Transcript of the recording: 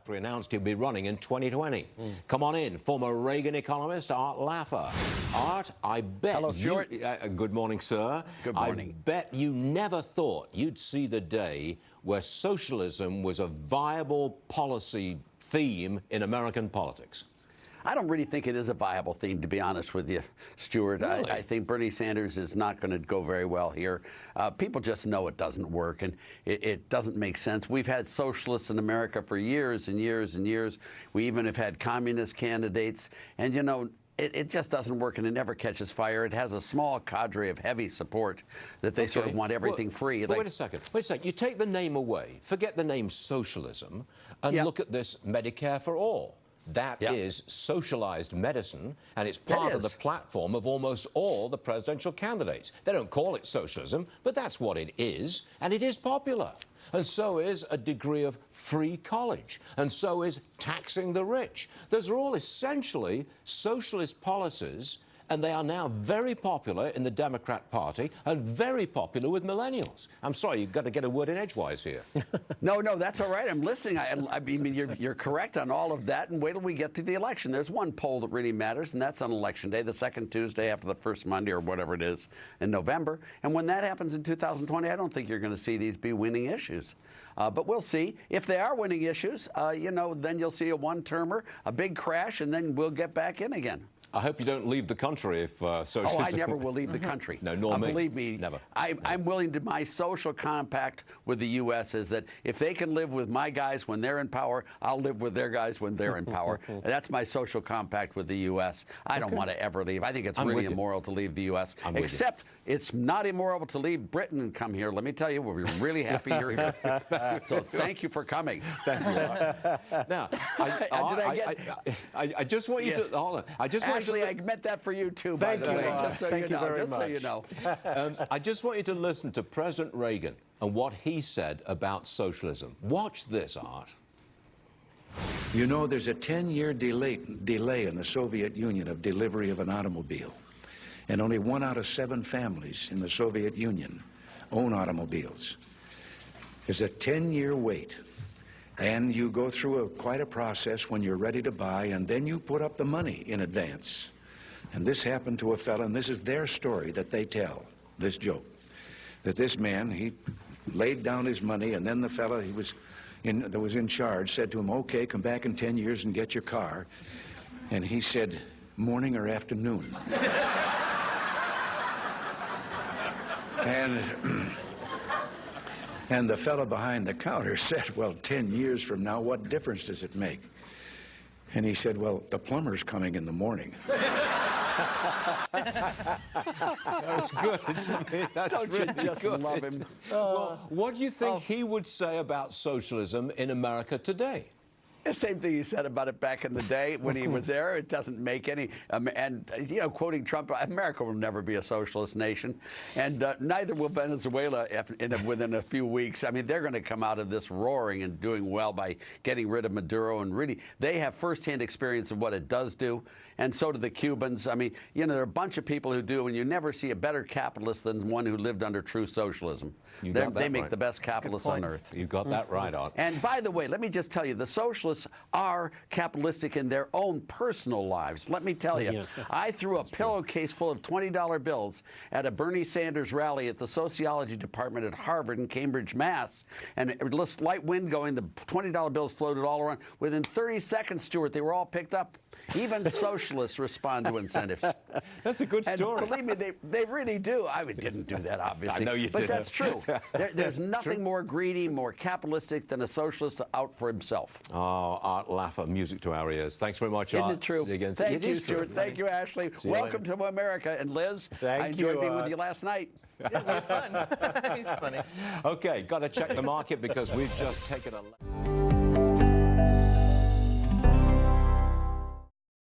after he announced he'd be running in 2020. Come on in, former Reagan economist Art Laffer. Art, I bet Hello, Stuart. good morning, sir. Good morning. I bet you never thought you'd see the day where socialism was a viable policy theme in American politics. I don't really think it is a viable theme, to be honest with you, Stuart. Really? I think Bernie Sanders is not going to go very well here. People just know it doesn't work, and it doesn't make sense. We've had socialists in America for years and years and years. We even have had communist candidates, and, you know, it just doesn't work, and it never catches fire. It has a small cadre of heavy support that they sort of want everything free. Wait a second. You take the name away, forget the name socialism, and look at this Medicare for all. That is socialized medicine, and it's part of the platform of almost all the presidential candidates. They don't call it socialism, but that's what it is, and it is popular. And so is a degree of free college, and so is taxing the rich. Those are all essentially socialist policies, and they are now very popular in the Democrat Party and very popular with millennials. I'm sorry, you've got to get a word in edgewise here. No, that's all right. I'm listening. I mean, you're correct on all of that, and wait till we get to the election. There's one poll that really matters, and that's on Election Day, the second Tuesday after the first Monday or whatever it is in November. And when that happens in 2020, I don't think you're going to see these be winning issues. But we'll see. If they are winning issues, you know, then you'll see a one-termer, a big crash, and then we'll get back in again. I hope you don't leave the country if socialism... Oh, I never will leave the country. No, nor me. Believe me, never. I'm willing to... My social compact with the U.S. is that if they can live with my guys when they're in power, I'll live with their guys when they're in power. That's my social compact with the U.S. I don't want to ever leave. I think it's really immoral to leave the U.S. Except it's not immoral to leave Britain and come here. Let me tell you, we're really happy you're here. So thank you for coming. Thank you. Now, I just want you to... Hold on. I just want Actually, I meant that for you, too, by the way. Just so you know. Just so you know. I just want you to listen to President Reagan and what he said about socialism. Watch this, Art. You know, there's a 10-year delay in the Soviet Union of delivery of an automobile. And only 1 out of 7 families in the Soviet Union own automobiles. There's a 10-year wait. And you go through quite a process when you're ready to buy, and then you put up the money in advance. And this happened to a fellow, and this is their story that they tell, this joke, that this man, he laid down his money, and then the fellow that was in charge said to him, okay, come back in 10 years and get your car. And he said, morning or afternoon? And the fellow behind the counter said, well, 10 years from now, what difference does it make? And he said, well, the plumber's coming in the morning. That's good. That's Don't really you just good. love him? Well, what do you think he would say about socialism in America today? The same thing he said about it back in the day when he was there. It doesn't make any, and, you know, quoting Trump, America will never be a socialist nation, and neither will Venezuela within a few weeks. I mean, they're going to come out of this roaring and doing well by getting rid of Maduro, and really, they have firsthand experience of what it does do, and so do the Cubans. I mean, you know, there are a bunch of people who do, and you never see a better capitalist than one who lived under true socialism. They make the best capitalists on earth. You got that right, Art. And by the way, let me just tell you, the socialists are capitalistic in their own personal lives. Let me tell you, I threw a pillowcase full of $20 bills at a Bernie Sanders rally at the sociology department at Harvard in Cambridge, Mass. And it was light wind going, the $20 bills floated all around. Within 30 seconds, Stuart, they were all picked up. Even socialists respond to incentives. That's a good story. And believe me, they really do. I didn't do that, obviously. I know you didn't. But that's true. There's nothing more greedy, more capitalistic than a socialist out for himself. Oh, Art Laffer, music to our ears. Thanks very much, Art. Isn't it true? Thank you, Stuart. Thank you, Ashley. Welcome to America. And Liz, I enjoyed being with you last night. It was fun. He's funny. Okay, got to check the market because we've just taken a...